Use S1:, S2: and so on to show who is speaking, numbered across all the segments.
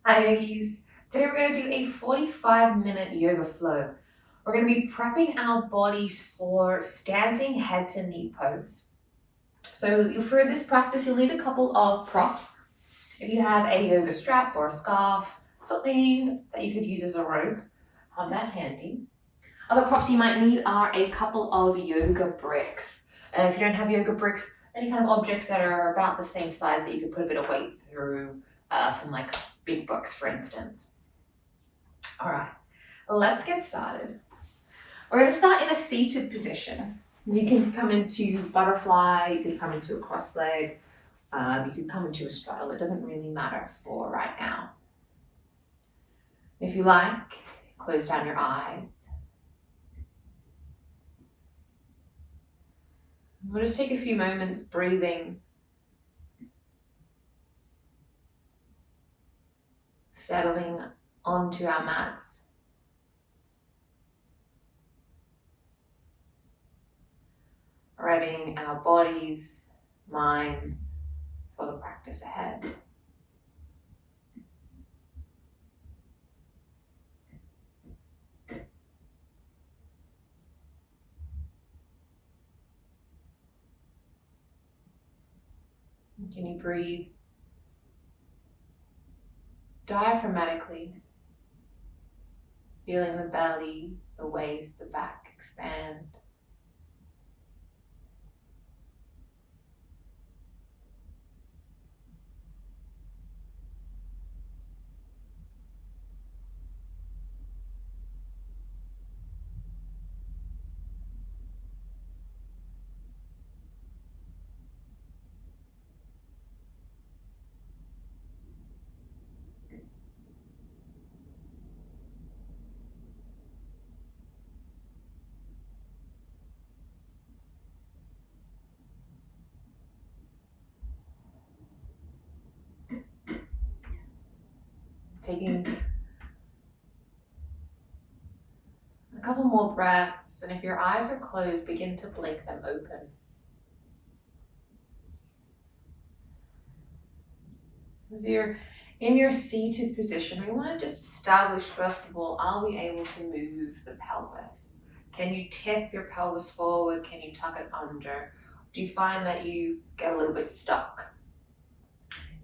S1: Hi yogis. Today we're going to do a 45-minute yoga flow. We're going to be prepping our bodies for standing head to knee pose. So for this practice, you'll need a couple of props. If you have a yoga strap or a scarf, something that you could use as a rope, have that handy. Other props you might need are a couple of yoga bricks. If you don't have yoga bricks, any kind of objects that are about the same size that you could put a bit of weight through, some like big books, for instance. All right, let's get started. We're going to start in a seated position. You can come into butterfly, you can come into a cross leg, you can come into a straddle. It doesn't really matter for right now. If you like, close down your eyes. We'll just take a few moments breathing, settling onto our mats. Readying our bodies, minds for the practice ahead. Can you breathe diaphragmatically, feeling the belly, the waist, the back expand. Taking a couple more breaths, and if your eyes are closed, begin to blink them open. As you're in your seated position, we want to just establish, first of all, are we able to move the pelvis? Can you tip your pelvis forward? Can you tuck it under? Do you find that you get a little bit stuck?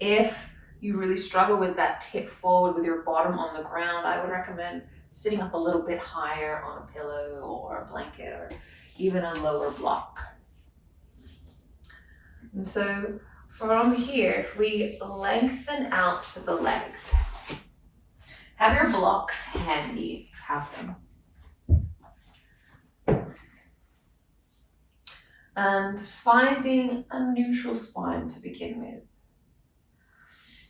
S1: If you really struggle with that tip forward with your bottom on the ground, I would recommend sitting up a little bit higher on a pillow or a blanket or even a lower block. And so from here, if we lengthen out the legs, have your blocks handy if you have them. And finding a neutral spine to begin with.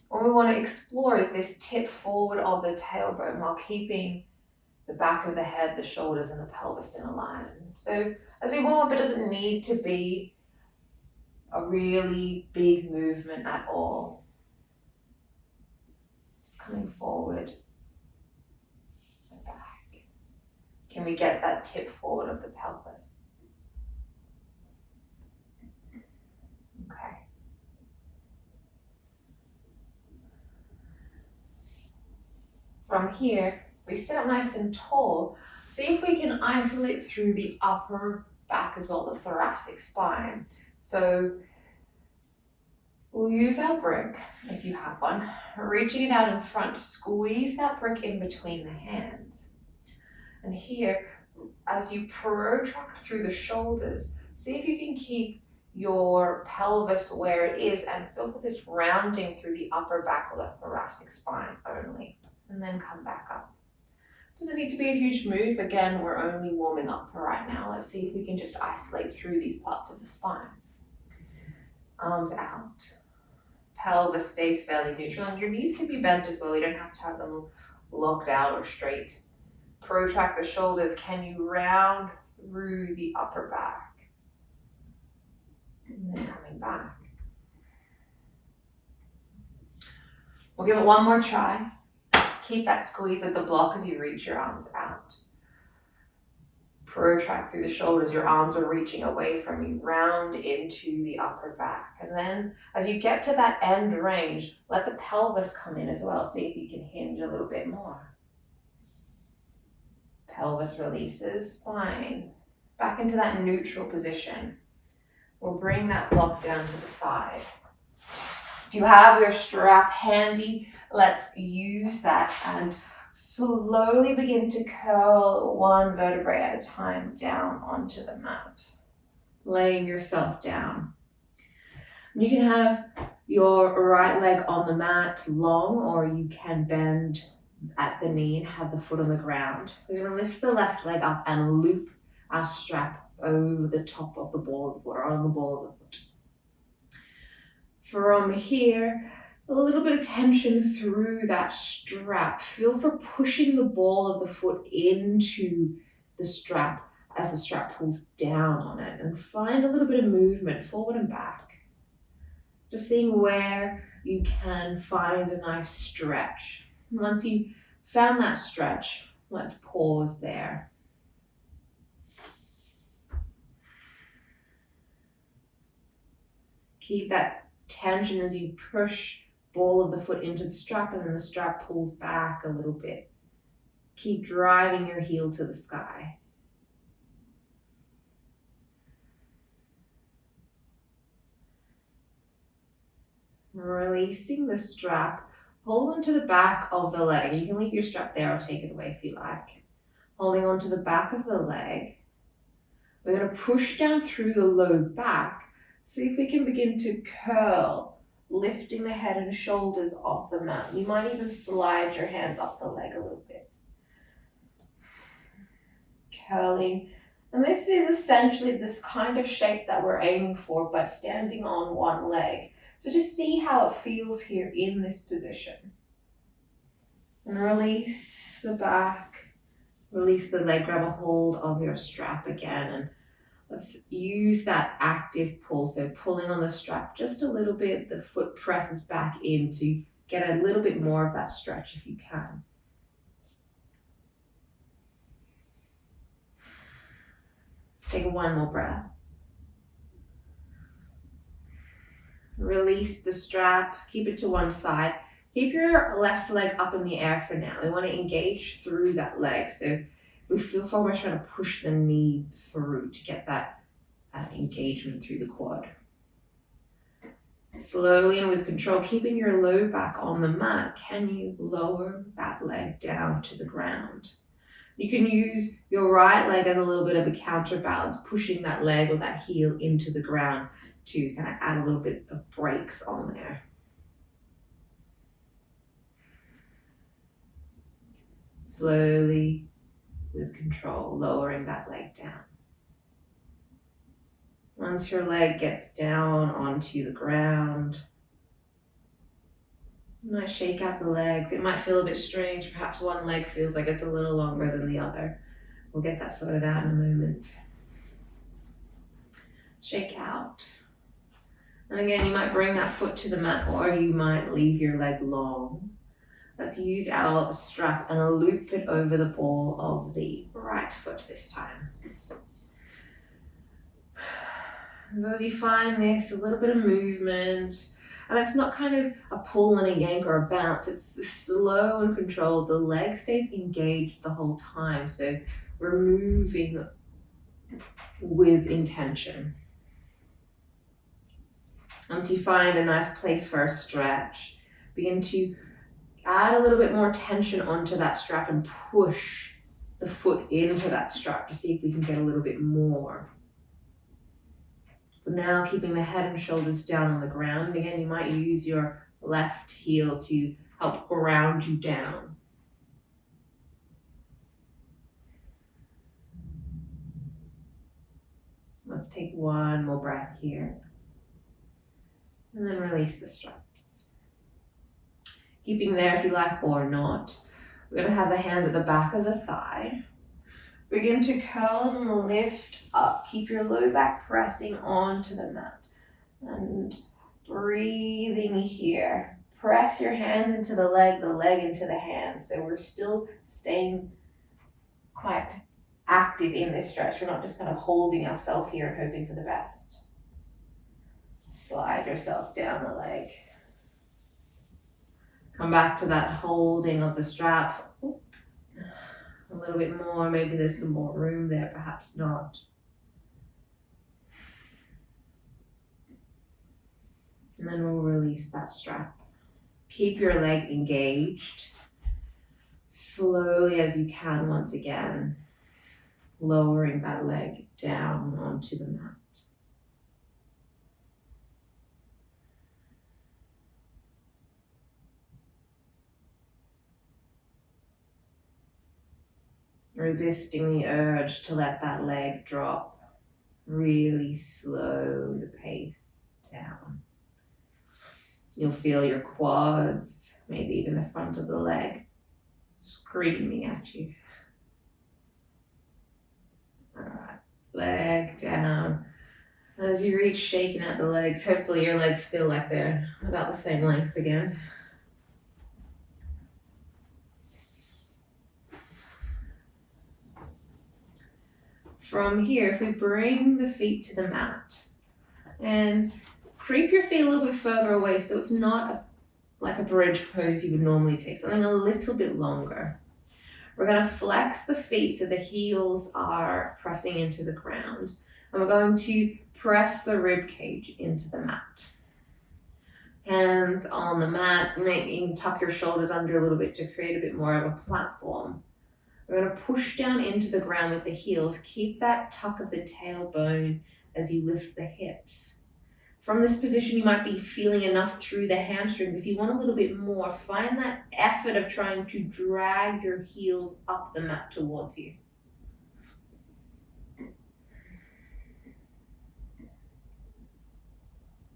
S1: What we want to explore is this tip forward of the tailbone while keeping the back of the head, the shoulders, and the pelvis in alignment. So as we warm up, it doesn't need to be a really big movement at all. Just coming forward and back. Can we get that tip forward of the pelvis? Okay. From here, we sit up nice and tall. See if we can isolate through the upper back as well, the thoracic spine. So we'll use our brick, if you have one, reaching it out in front, squeeze that brick in between the hands. And here, as you protract through the shoulders, see if you can keep your pelvis where it is and feel this rounding through the upper back or the thoracic spine only, and then come back up. Doesn't need to be a huge move. Again, we're only warming up for right now. Let's see if we can just isolate through these parts of the spine. Arms out. Pelvis stays fairly neutral, and your knees can be bent as well. You don't have to have them locked out or straight. Protract the shoulders. Can you round through the upper back? And then coming back. We'll give it one more try. Keep that squeeze of the block as you reach your arms out. protract through the shoulders, your arms are reaching away from you, round into the upper back. And then as you get to that end range, let the pelvis come in as well. See if you can hinge a little bit more. Pelvis releases, spine back into that neutral position. We'll bring that block down to the side. If you have your strap handy, let's use that and slowly begin to curl one vertebrae at a time down onto the mat, laying yourself down. You can have your right leg on the mat long, or you can bend at the knee and have the foot on the ground. We're going to lift the left leg up and loop our strap over the top of the ball of the foot, or on the ball of the foot. From here, a little bit of tension through that strap. Feel for pushing the ball of the foot into the strap as the strap pulls down on it, and find a little bit of movement forward and back. Just seeing where you can find a nice stretch. Once you've found that stretch, let's pause there. Keep that tension as you push ball of the foot into the strap, and then the strap pulls back a little bit. Keep driving your heel to the sky. Releasing the strap, hold onto the back of the leg. You can leave your strap there or take it away if you like. Holding onto the back of the leg. We're going to push down through the low back. See if we can begin to curl, lifting the head and shoulders off the mat. You might even slide your hands up the leg a little bit. Curling. And this is essentially this kind of shape that we're aiming for, but standing on one leg. So just see how it feels here in this position. And release the back, release the leg, grab a hold of your strap again, and let's use that active pull. So pulling on the strap just a little bit, the foot presses back in to get a little bit more of that stretch if you can. Take one more breath. Release the strap, keep it to one side. Keep your left leg up in the air for now. We want to engage through that leg. So we feel forward, we're trying to push the knee through to get that engagement through the quad. Slowly and with control, keeping your low back on the mat, can you lower that leg down to the ground? You can use your right leg as a little bit of a counterbalance, pushing that leg or that heel into the ground to kind of add a little bit of brakes on there. Slowly, with control, lowering that leg down. Once your leg gets down onto the ground, you might shake out the legs. It might feel a bit strange. Perhaps one leg feels like it's a little longer than the other. We'll get that sorted out in a moment. Shake out. And again, you might bring that foot to the mat, or you might leave your leg long. Let's use our strap and loop it over the ball of the right foot this time. So as you find this, a little bit of movement, and it's not kind of a pull and a yank or a bounce, it's slow and controlled. The leg stays engaged the whole time, so we're moving with intention. Once you find a nice place for a stretch, begin to add a little bit more tension onto that strap and push the foot into that strap to see if we can get a little bit more. But now keeping the head and shoulders down on the ground. And again, you might use your left heel to help ground you down. Let's take one more breath here. And then release the straps. Keeping there if you like or not. We're going to have the hands at the back of the thigh. Begin to curl and lift up. Keep your low back pressing onto the mat. And breathing here. Press your hands into the leg into the hands. So we're still staying quite active in this stretch. We're not just kind of holding ourselves here and hoping for the best. Slide yourself down the leg. Come back to that holding of the strap. A little bit more, maybe there's some more room there, perhaps not. And then we'll release that strap. Keep your leg engaged. Slowly as you can, once again, lowering that leg down onto the mat. Resisting the urge to let that leg drop. Really slow the pace down. You'll feel your quads, maybe even the front of the leg, screaming at you. All right, leg down. As you reach, shaking at the legs, hopefully your legs feel like they're about the same length again. From here, if we bring the feet to the mat and creep your feet a little bit further away so it's not like a bridge pose you would normally take, something a little bit longer. We're going to flex the feet so the heels are pressing into the ground, and we're going to press the rib cage into the mat. Hands on the mat, maybe you can tuck your shoulders under a little bit to create a bit more of a platform. We're going to push down into the ground with the heels. Keep that tuck of the tailbone as you lift the hips. From this position, you might be feeling enough through the hamstrings. If you want a little bit more, find that effort of trying to drag your heels up the mat towards you.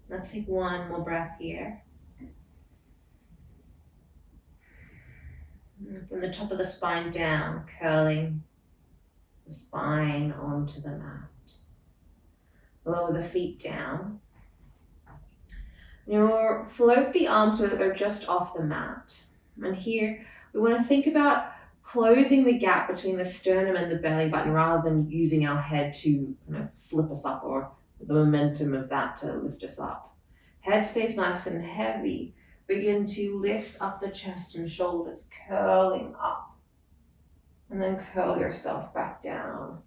S1: Let's take one more breath here. From the top of the spine down, curling the spine onto the mat. Lower the feet down. Now float the arms so that they're just off the mat. And here we want to think about closing the gap between the sternum and the belly button rather than using our head to kind of flip us up or the momentum of that to lift us up. Head stays nice and heavy. Begin to lift up the chest and shoulders, curling up. And then curl yourself back down.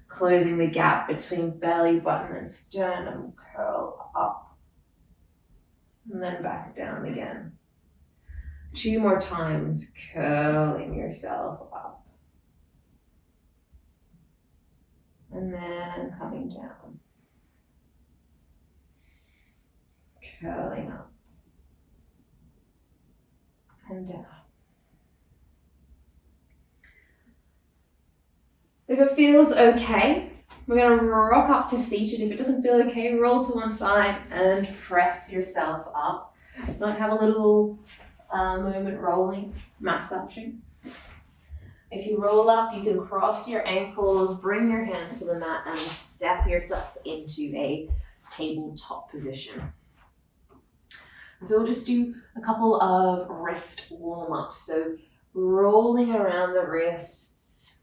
S1: Closing the gap between belly button and sternum, curl up. And then back down again. 2 more times, curling yourself up. And then coming down. Curling up and down. If it feels okay, we're going to rock up to seated. If it doesn't feel okay, roll to one side and press yourself up. Might have a little moment rolling, mat suction. If you roll up, you can cross your ankles, bring your hands to the mat and step yourself into a tabletop position. So we'll just do a couple of wrist warm-ups. So rolling around the wrists.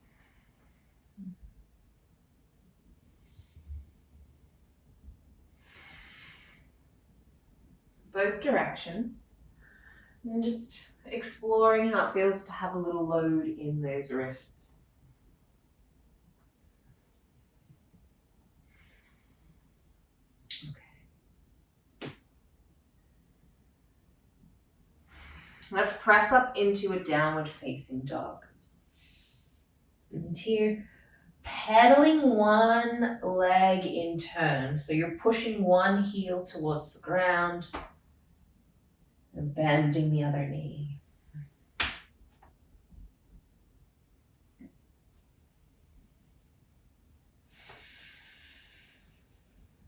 S1: Both directions. And just exploring how it feels to have a little load in those wrists. Let's press up into a downward facing dog. And here, pedaling one leg in turn. So you're pushing one heel towards the ground and bending the other knee.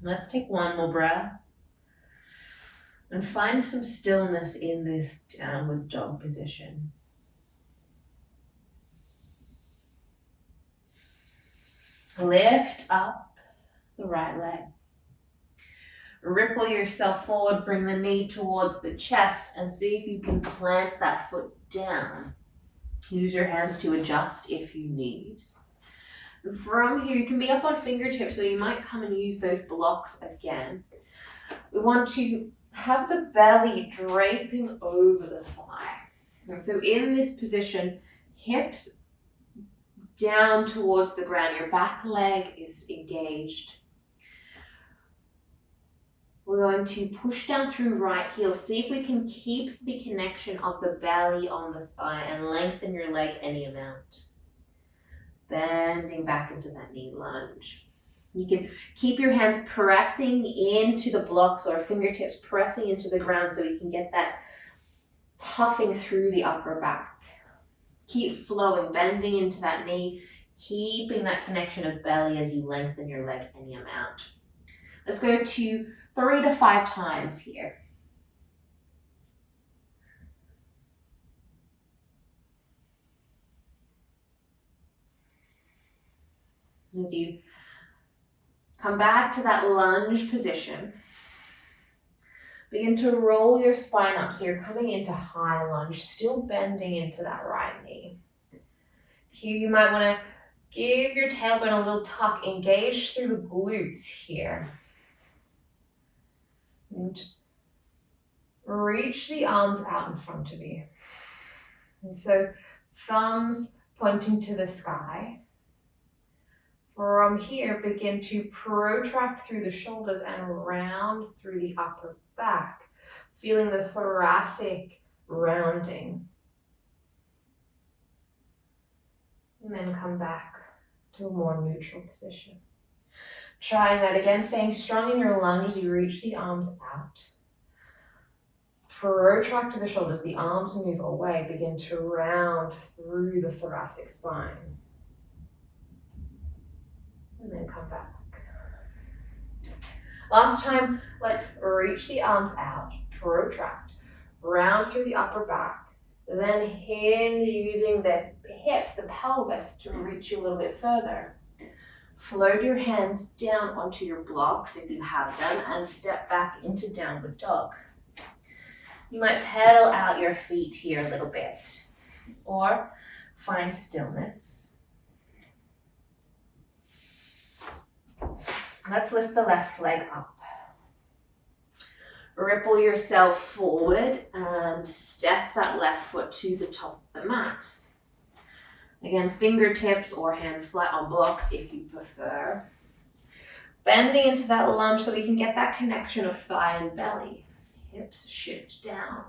S1: Let's take one more breath. And find some stillness in this downward dog position. Lift up the right leg. Ripple yourself forward, bring the knee towards the chest and see if you can plant that foot down. Use your hands to adjust if you need. From here, you can be up on fingertips, so you might come and use those blocks again. We want to have the belly draping over the thigh. So in this position, hips down towards the ground, your back leg is engaged. We're going to push down through right heel. See if we can keep the connection of the belly on the thigh and lengthen your leg any amount. Bending back into that knee lunge. You can keep your hands pressing into the blocks or fingertips pressing into the ground so you can get that puffing through the upper back. Keep flowing, bending into that knee, keeping that connection of belly as you lengthen your leg any amount. Let's go to 3 to 5 times here. As you come back to that lunge position, begin to roll your spine up so you're coming into high lunge, still bending into that right knee. Here you might want to give your tailbone a little tuck, engage through the glutes here. And reach the arms out in front of you. And so thumbs pointing to the sky. From here, begin to protract through the shoulders and round through the upper back, feeling the thoracic rounding. And then come back to a more neutral position. Trying that again, staying strong in your lunge as you reach the arms out. Protract to the shoulders, the arms move away, begin to round through the thoracic spine. And then come back. Last time, let's reach the arms out, protract, round through the upper back, then hinge using the hips, the pelvis to reach you a little bit further. Float your hands down onto your blocks if you have them and step back into downward dog. You might pedal out your feet here a little bit or find stillness. Let's lift the left leg up. Ripple yourself forward and step that left foot to the top of the mat. Again, fingertips or hands flat on blocks if you prefer. Bending into that lunge so we can get that connection of thigh and belly. Hips shift down.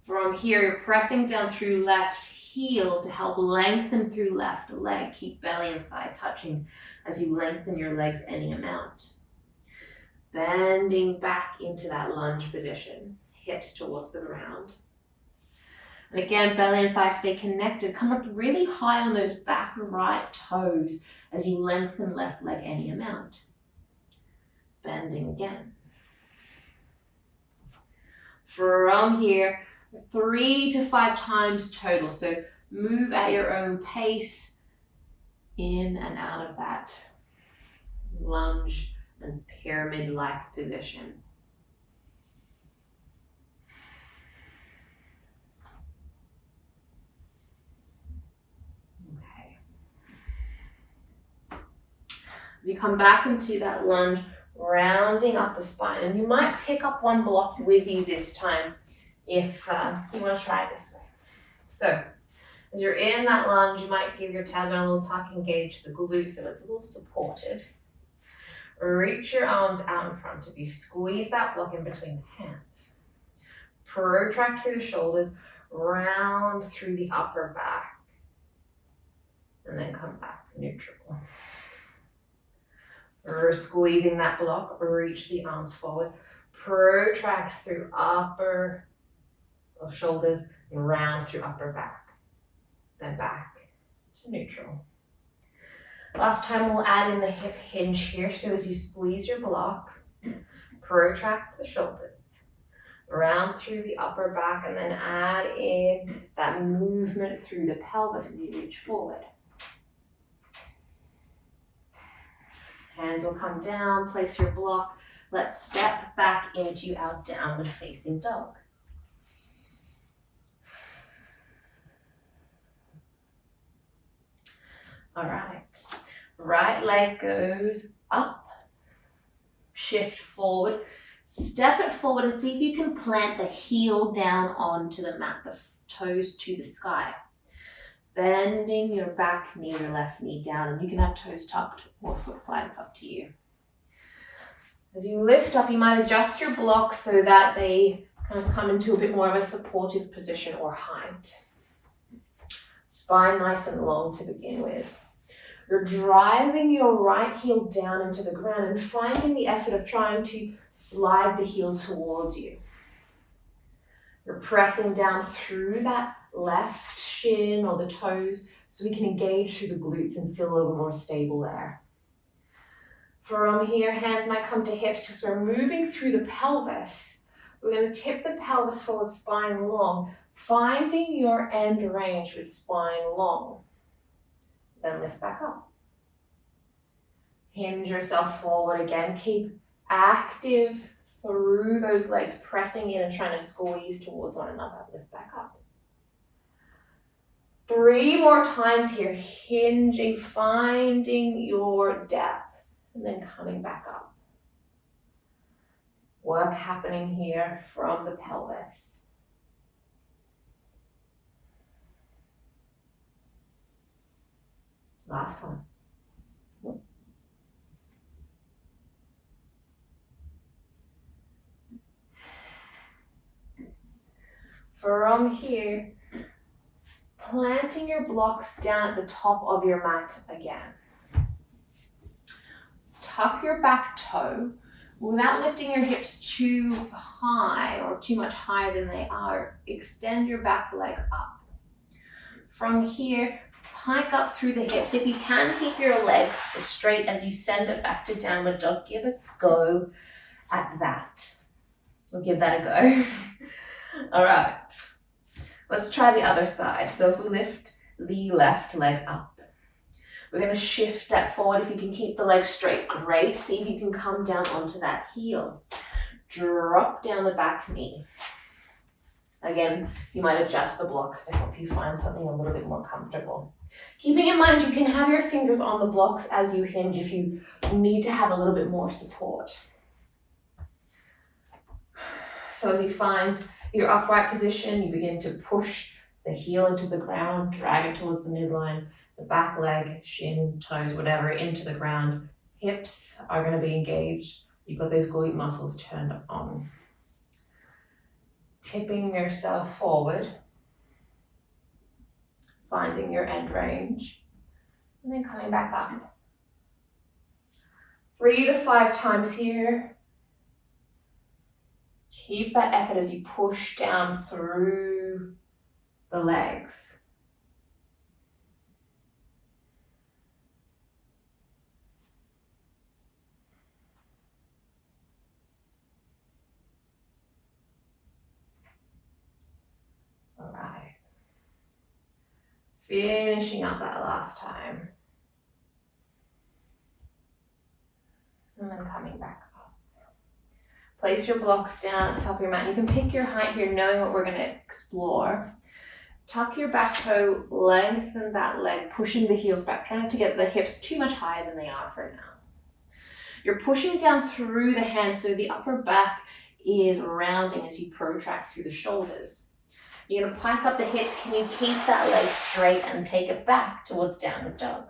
S1: From here, you're pressing down through left heel to help lengthen through left leg. Keep belly and thigh touching as you lengthen your legs any amount. Bending back into that lunge position, hips towards the ground. And again, belly and thigh stay connected. Come up really high on those back right toes as you lengthen left leg any amount. Bending again. From here, 3 to 5 times total. So move at your own pace in and out of that lunge and pyramid-like position. Okay. As you come back into that lunge, rounding up the spine, and you might pick up one block with you this time if you want to try it this way. So as you're in that lunge, you might give your tailbone a little tuck, engage the glutes so it's a little supported. Reach your arms out in front of you. Squeeze that block in between the hands. Protract through the shoulders, round through the upper back, and then come back neutral. Squeezing that block, reach the arms forward. Protract through upper shoulders and round through upper back. Then back to neutral. Last time we'll add in the hip hinge here. So as you squeeze your block, protract the shoulders, round through the upper back, and then add in that movement through the pelvis as you reach forward. Hands will come down, place your block. Let's step back into our downward facing dog. All right. Right leg goes up, shift forward, step it forward and see if you can plant the heel down onto the mat, the toes to the sky. Bending your back knee, your left knee down, and you can have toes tucked or foot flags, up to you. As you lift up, you might adjust your blocks so that they kind of come into a bit more of a supportive position or height. Spine nice and long to begin with. You're driving your right heel down into the ground and finding the effort of trying to slide the heel towards you. You're pressing down through that left shin or the toes so we can engage through the glutes and feel a little more stable there. From here, hands might come to hips because we're moving through the pelvis. We're going to tip the pelvis forward, spine long, finding your end range with spine long. Then lift back up. Hinge yourself forward again. Keep active through those legs, pressing in and trying to squeeze towards one another. Lift back up. 3 more times here, hinging, finding your depth, and then coming back up. Work happening here from the pelvis. Last one. From here, planting your blocks down at the top of your mat again. Tuck your back toe without lifting your hips too high or too much higher than they are. Extend your back leg up. From here, pike up through the hips. If you can, keep your leg as straight as you send it back to downward dog. Give a go at that. We'll give that a go. All right, let's try the other side. So if we lift the left leg up, we're going to shift that forward. If you can keep the leg straight, great. See if you can come down onto that heel. Drop down the back knee. Again, you might adjust the blocks to help you find something a little bit more comfortable. Keeping in mind, you can have your fingers on the blocks as you hinge if you need to have a little bit more support. So as you find your upright position, you begin to push the heel into the ground, drag it towards the midline, the back leg, shin, toes, whatever, into the ground. Hips are going to be engaged. You've got those glute muscles turned on. Tipping yourself forward, finding your end range, and then coming back up. 3 to 5 times here. Keep that effort as you push down through the legs. All right. Finishing up that last time. And then coming back up. Place your blocks down at the top of your mat. You can pick your height here, knowing what we're going to explore. Tuck your back toe, lengthen that leg, pushing the heels back, trying not to get the hips too much higher than they are for now. You're pushing down through the hands, so the upper back is rounding as you protract through the shoulders. You're going to pike up the hips. Can you keep that leg straight and take it back towards downward dog?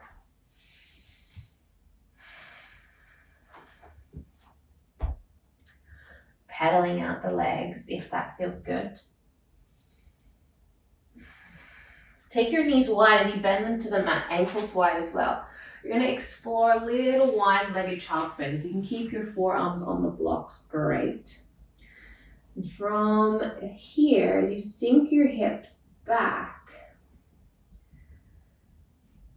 S1: Pedaling out the legs if that feels good. Take your knees wide as you bend them to the mat, ankles wide as well. You're going to explore a little wide-legged child's pose. If you can keep your forearms on the blocks, great. And from here, as you sink your hips back,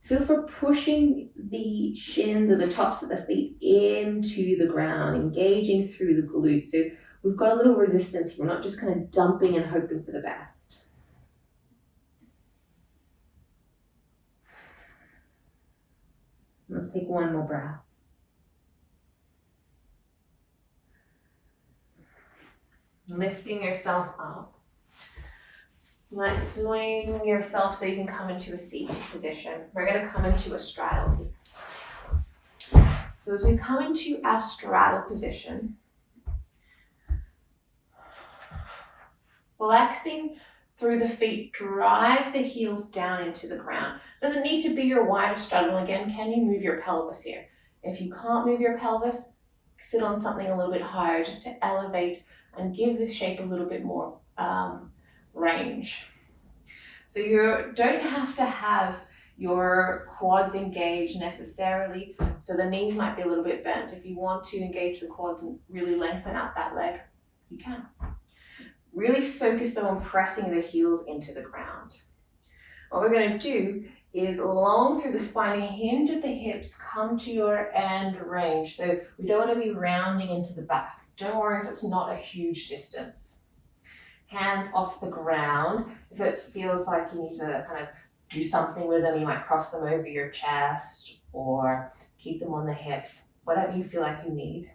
S1: feel for pushing the shins or the tops of the feet into the ground, engaging through the glutes. So we've got a little resistance here. We're not just kind of dumping and hoping for the best. Let's take one more breath. Lifting yourself up. You might swing yourself so you can come into a seated position. We're going to come into a straddle here. So as we come into our straddle position, flexing through the feet, drive the heels down into the ground. Doesn't need to be your widest straddle. Again, can you move your pelvis here? If you can't move your pelvis, sit on something a little bit higher just to elevate and give this shape a little bit more range. So you don't have to have your quads engaged necessarily, so the knees might be a little bit bent. If you want to engage the quads and really lengthen out that leg, you can. Really focus though on pressing the heels into the ground. What we're going to do is long through the spine, hinge at the hips, come to your end range. So we don't want to be rounding into the back. Don't worry if it's not a huge distance. Hands off the ground. If it feels like you need to kind of do something with them, you might cross them over your chest or keep them on the hips, whatever you feel like you need.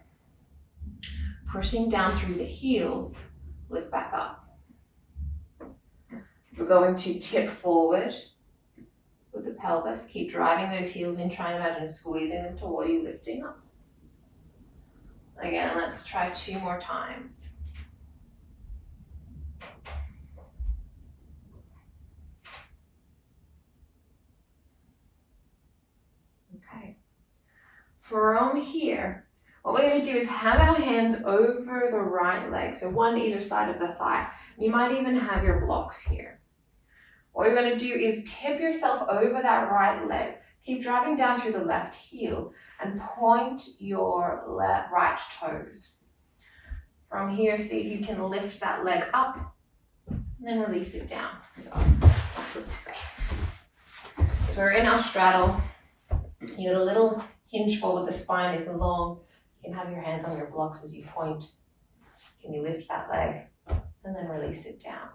S1: Pushing down through the heels, lift back up. We're going to tip forward with the pelvis. Keep driving those heels in. Try and imagine squeezing them toward you, lifting up. Again, let's try 2 more times. Okay. From here, what we're going to do is have our hands over the right leg, so one either side of the thigh. You might even have your blocks here. What you're going to do is tip yourself over that right leg. Keep driving down through the left heel and point your right toes. From here, see if you can lift that leg up and then release it down. So I'll flip this way. So we're in our straddle. You got a little hinge forward, the spine is long. You can have your hands on your blocks as you point. Can you lift that leg and then release it down?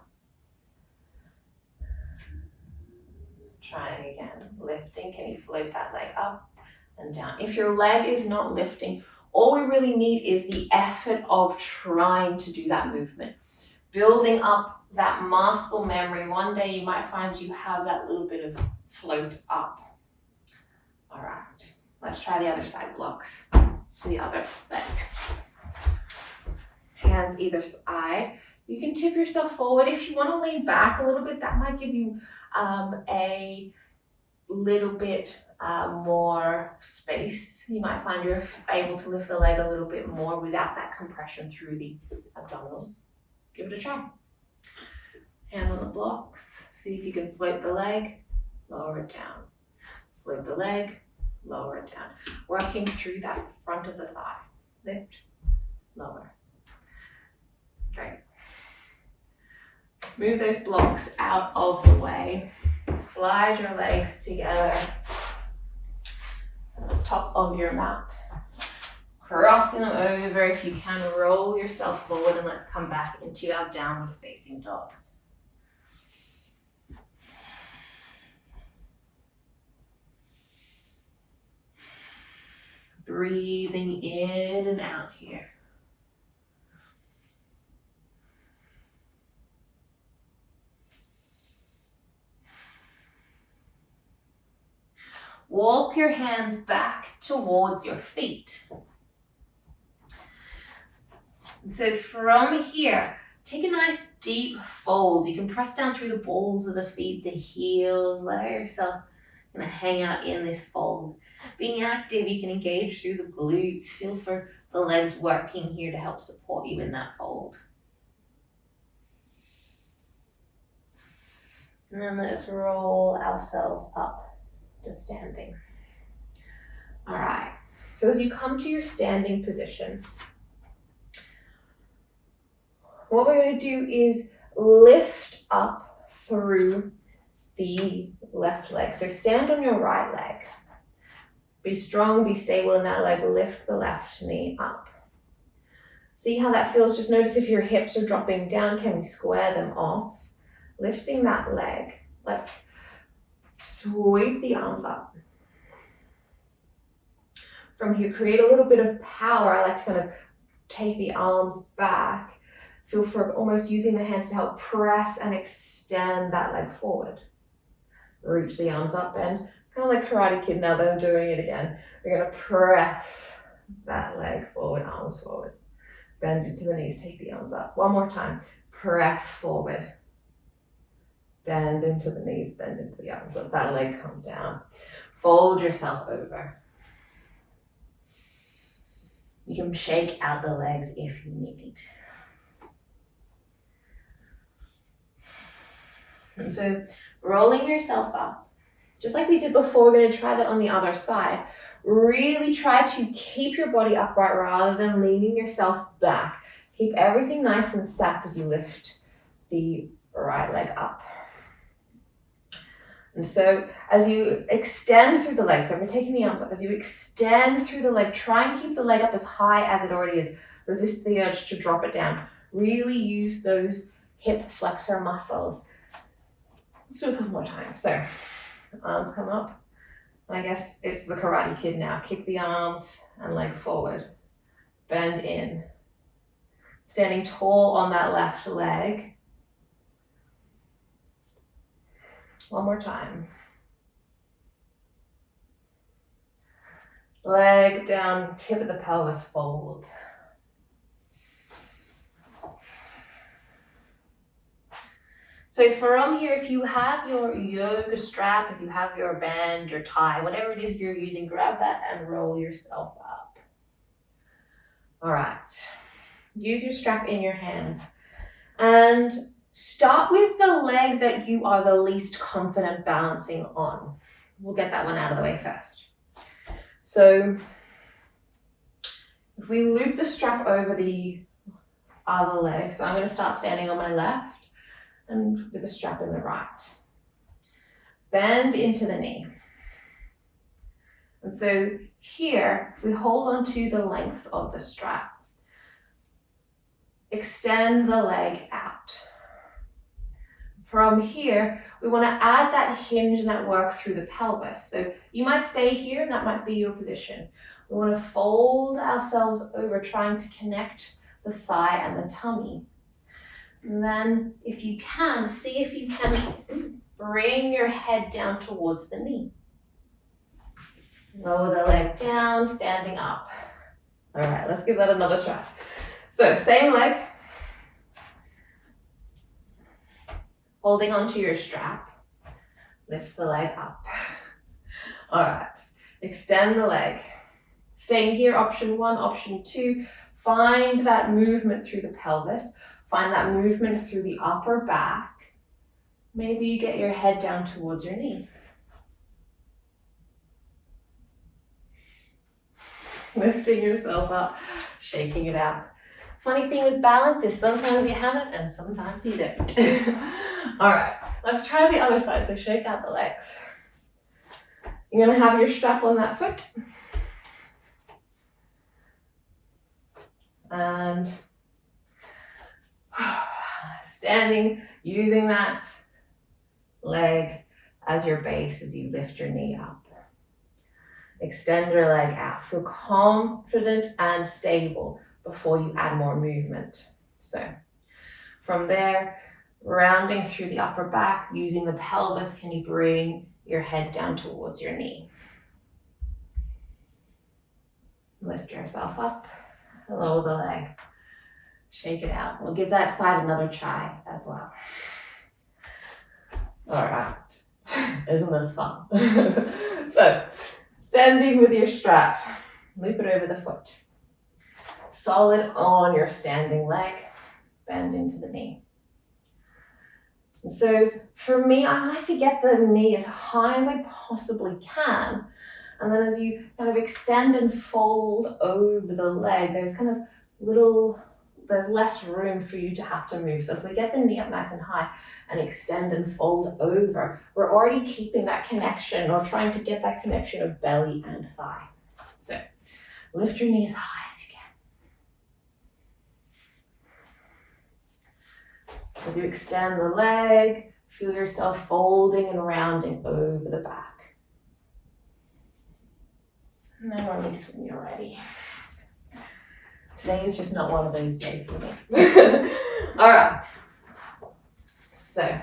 S1: Trying again, lifting. Can you float that leg up and down? If your leg is not lifting, all we really need is the effort of trying to do that movement. Building up that muscle memory. One day you might find you have that little bit of float up. All right, let's try the other side blocks. The other leg. Hands either side. You can tip yourself forward. If you want to lean back a little bit, that might give you a little bit more space. You might find you're able to lift the leg a little bit more without that compression through the abdominals. Give it a try. Hand on the blocks. See if you can float the leg, lower it down. Float the leg, lower it down. Working through that front of the thigh. Lift, lower. Great. Move those blocks out of the way. Slide your legs together at the top of your mat. Crossing them over. If you can, roll yourself forward and let's come back into our downward facing dog. Breathing in and out here. Walk your hands back towards your feet. And so from here, take a nice deep fold. You can press down through the balls of the feet, the heels, let yourself kind of hang out in this fold. Being active, you can engage through the glutes. Feel for the legs working here to help support you in that fold. And then let's roll ourselves up to standing. All right, so as you come to your standing position, what we're going to do is lift up through the left leg. So stand on your right leg. Be strong, be stable in that leg. Lift the left knee up. See how that feels. Just notice if your hips are dropping down, can we square them off? Lifting that leg. Let's sweep the arms up. From here, create a little bit of power. I like to kind of take the arms back. Feel for almost using the hands to help press and extend that leg forward. Reach the arms up, bend, kind of like Karate Kid now that I'm doing it again. We're gonna press that leg forward, arms forward. Bend into the knees, take the arms up. One more time, press forward. Bend into the knees, bend into the arms, let that leg come down. Fold yourself over. You can shake out the legs if you need. And so rolling yourself up, just like we did before, we're going to try that on the other side. Really try to keep your body upright rather than leaning yourself back. Keep everything nice and stacked as you lift the right leg up. And so as you extend through the leg, so we're taking the arms up, as you extend through the leg, try and keep the leg up as high as it already is. Resist the urge to drop it down. Really use those hip flexor muscles. Let's do a couple more times. So arms come up. I guess it's the Karate Kid now. Kick the arms and leg forward. Bend in. Standing tall on that left leg. One more time. Leg down, tip of the pelvis, fold. So from here, if you have your yoga strap, if you have your band, your tie, whatever it is you're using, grab that and roll yourself up. All right. Use your strap in your hands and start with the leg that you are the least confident balancing on. We'll get that one out of the way first. So if we loop the strap over the other leg, so I'm going to start standing on my left and with the strap in the right. Bend into the knee. And so here we hold on to the lengths of the strap. Extend the leg out. From here, we want to add that hinge and that work through the pelvis. So you might stay here and that might be your position. We want to fold ourselves over, trying to connect the thigh and the tummy. And then if you can, see if you can bring your head down towards the knee. Lower the leg down, standing up. All right, let's give that another try. So same leg. Holding onto your strap. Lift the leg up. All right, extend the leg. Staying here, option 1, option 2. Find that movement through the pelvis. Find that movement through the upper back. Maybe you get your head down towards your knee. Lifting yourself up, shaking it out. Funny thing with balance is sometimes you have it and sometimes you don't. All right, let's try the other side. So shake out the legs. You're gonna have your strap on that foot. And standing, using that leg as your base as you lift your knee up. Extend your leg out. Feel confident and stable before you add more movement. So from there, rounding through the upper back, using the pelvis, can you bring your head down towards your knee? Lift yourself up, lower the leg, shake it out. We'll give that side another try as well. All right, isn't this fun? So, standing with your strap, loop it over the foot. Solid on your standing leg, bend into the knee. And so for me, I like to get the knee as high as I possibly can. And then as you kind of extend and fold over the leg, there's less room for you to have to move. So if we get the knee up nice and high and extend and fold over, we're already keeping that connection or trying to get that connection of belly and thigh. So lift your knee as high as you can. As you extend the leg, feel yourself folding and rounding over the back. And then release when you're ready. Today is just not one of those days for me. All right. So,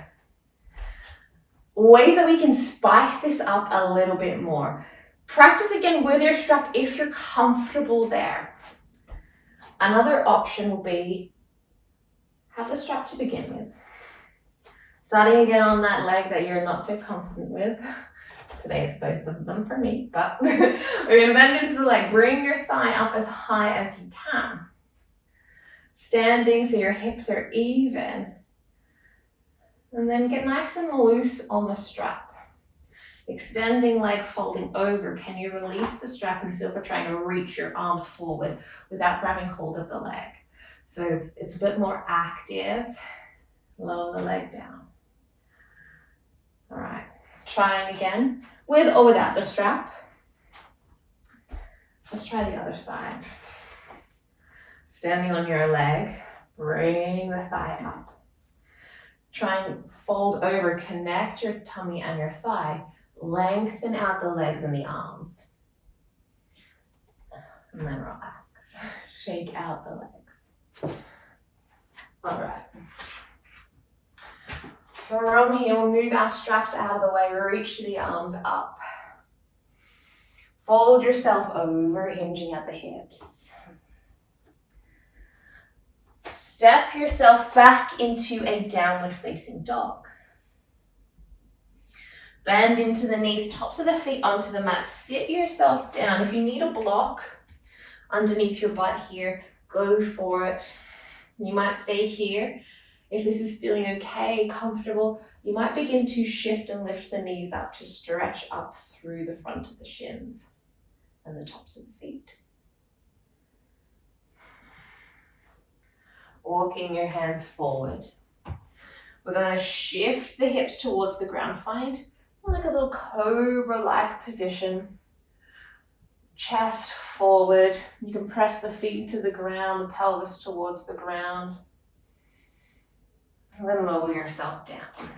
S1: ways that we can spice this up a little bit more. Practice again with your strap if you're comfortable there. Another option will be have the strap to begin with. Starting again on that leg that you're not so confident with. Today it's both of them for me, but we're going to bend into the leg. Bring your thigh up as high as you can. Standing so your hips are even. And then get nice and loose on the strap. Extending leg, folding over. Can you release the strap and feel for trying to reach your arms forward without grabbing hold of the leg? So it's a bit more active. Lower the leg down. All right, trying again, with or without the strap. Let's try the other side. Standing on your leg, bring the thigh up. Try and fold over, connect your tummy and your thigh. Lengthen out the legs and the arms. And then relax. Shake out the legs. All right. From here, we'll move our straps out of the way, reach the arms up. Fold yourself over, hinging at the hips. Step yourself back into a downward facing dog. Bend into the knees, tops of the feet onto the mat. Sit yourself down. If you need a block underneath your butt here, go for it. You might stay here. If this is feeling okay, comfortable, you might begin to shift and lift the knees up to stretch up through the front of the shins and the tops of the feet. Walking your hands forward. We're going to shift the hips towards the ground. Find like a little cobra-like position. Chest forward. You can press the feet to the ground, the pelvis towards the ground. And then lower yourself down.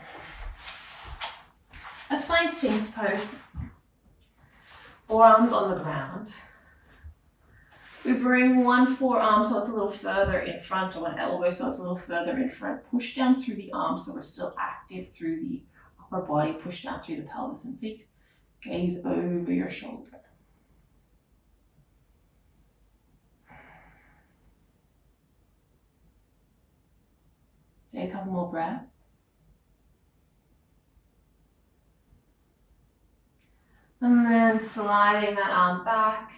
S1: Let's find Sphinx pose. Forearms on the ground. We bring one forearm so it's a little further in front, or one elbow so it's a little further in front. Push down through the arms so we're still active through the upper body. Push down through the pelvis and feet. Gaze over your shoulder. Take a couple more breaths. And then sliding that arm back.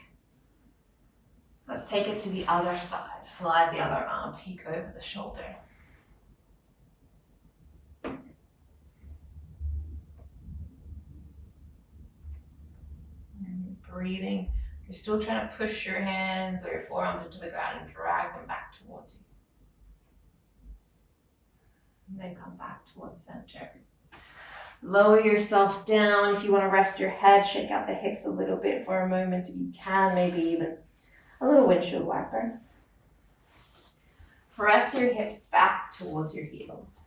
S1: Let's take it to the other side. Slide the other arm, peek over the shoulder. And breathing. You're still trying to push your hands or your forearms into the ground and drag them back towards you. And then come back towards center. Lower yourself down. If you want to rest your head, shake out the hips a little bit for a moment if you can, maybe even a little windshield wiper. Press your hips back towards your heels.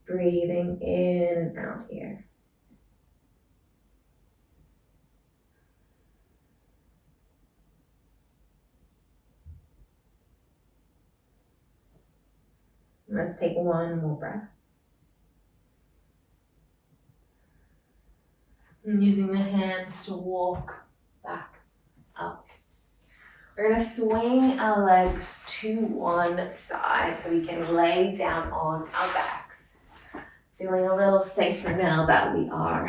S1: Breathing in and out here. Let's take one more breath. And using the hands to walk back up. We're going to swing our legs to one side so we can lay down on our backs. Feeling a little safer now that we are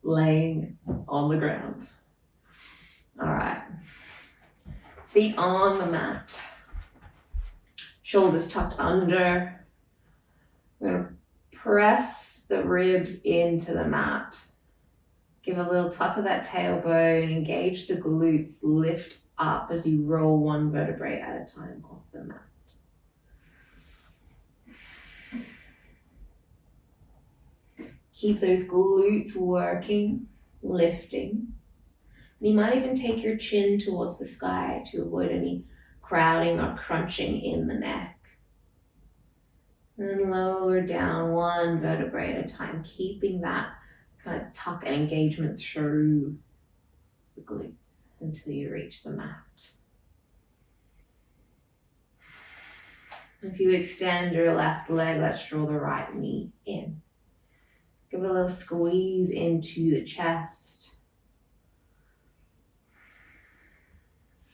S1: laying on the ground. All right. Feet on the mat. Shoulders tucked under. We're going to press the ribs into the mat. Give a little tuck of that tailbone, engage the glutes, lift up as you roll one vertebrae at a time off the mat. Keep those glutes working, lifting. And you might even take your chin towards the sky to avoid any crowding or crunching in the neck. And then lower down one vertebrae at a time, keeping that kind of tuck an engagement through the glutes until you reach the mat. If you extend your left leg, let's draw the right knee in. Give it a little squeeze into the chest.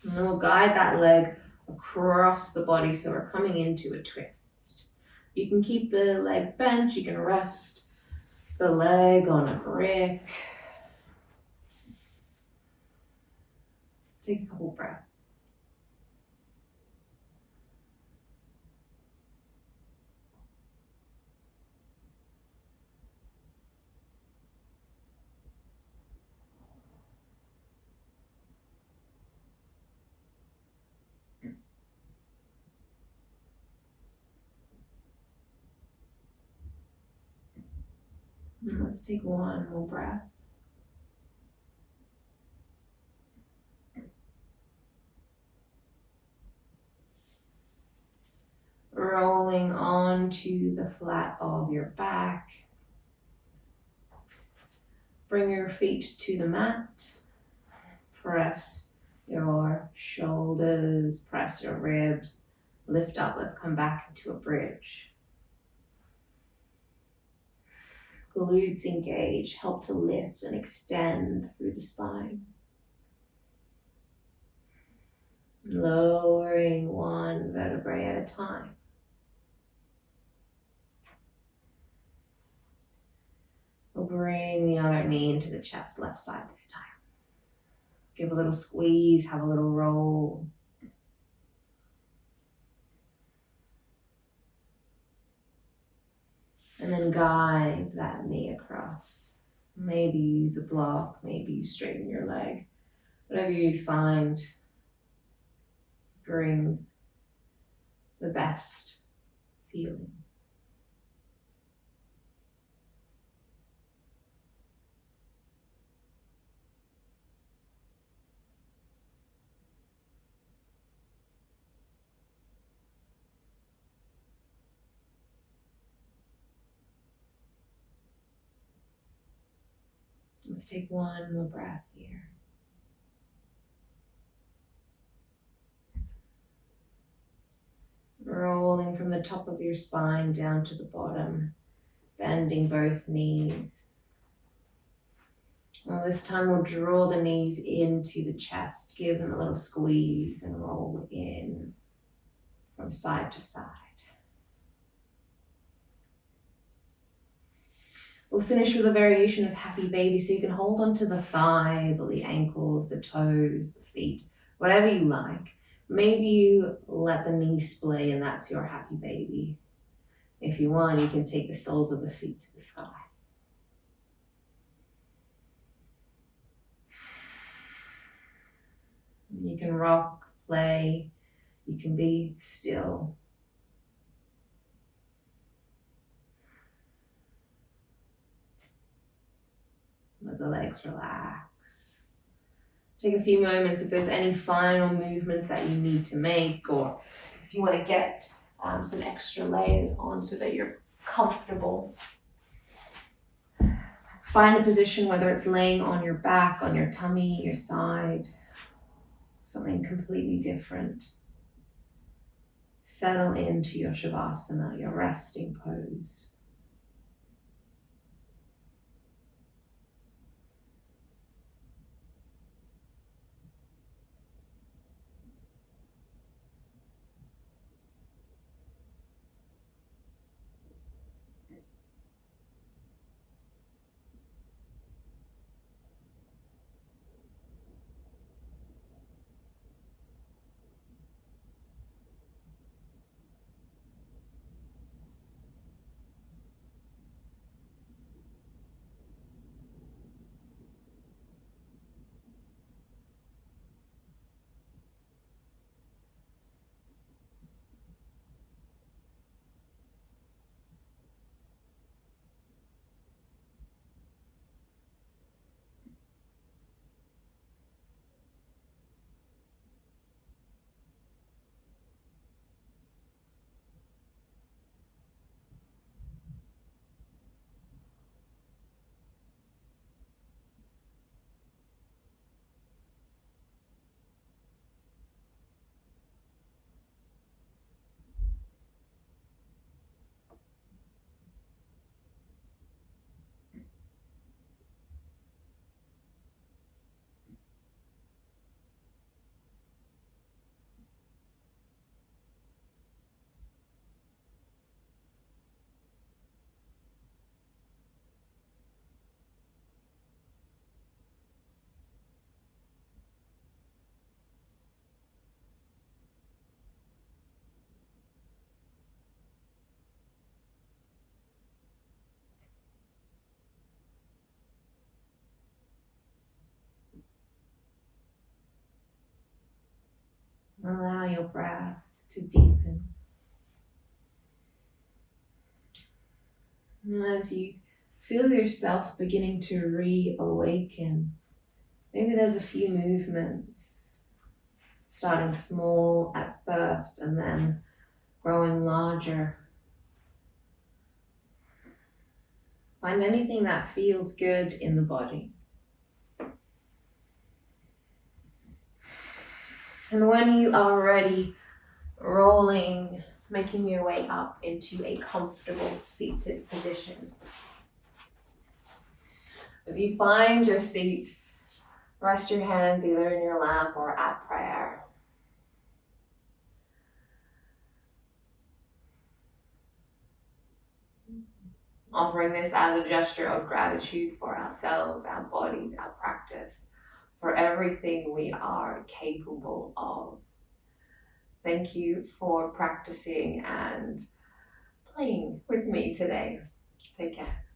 S1: And then we'll guide that leg across the body, so we're coming into a twist. You can keep the leg bent, you can rest the leg on a brick. Take a couple breaths. And let's take one more breath. Rolling onto the flat of your back. Bring your feet to the mat. Press your shoulders, press your ribs. Lift up, let's come back into a bridge. Glutes engage, help to lift and extend through the spine. Lowering one vertebrae at a time. We'll bring the other knee into the chest, left side this time. Give a little squeeze, have a little roll. And then guide that knee across. Maybe use a block, maybe you straighten your leg. Whatever you find brings the best feeling. Let's take one more breath here. Rolling from the top of your spine down to the bottom, bending both knees. Well, this time we'll draw the knees into the chest, give them a little squeeze and roll in from side to side. We'll finish with a variation of happy baby, so you can hold onto the thighs or the ankles, the toes, the feet, whatever you like. Maybe you let the knees splay and that's your happy baby. If you want, you can take the soles of the feet to the sky. You can rock, play, you can be still. Let the legs relax. Take a few moments if there's any final movements that you need to make, or if you want to get some extra layers on so that you're comfortable. Find a position, whether it's laying on your back, on your tummy, your side, something completely different. Settle into your Shavasana, your resting pose. Allow your breath to deepen. And as you feel yourself beginning to reawaken, maybe there's a few movements, starting small at first and then growing larger. Find anything that feels good in the body. And when you are ready, rolling, making your way up into a comfortable seated position. As you find your seat, rest your hands either in your lap or at prayer. Offering this as a gesture of gratitude for ourselves, our bodies, our practice, for everything we are capable of. Thank you for practicing and playing with me today. Take care.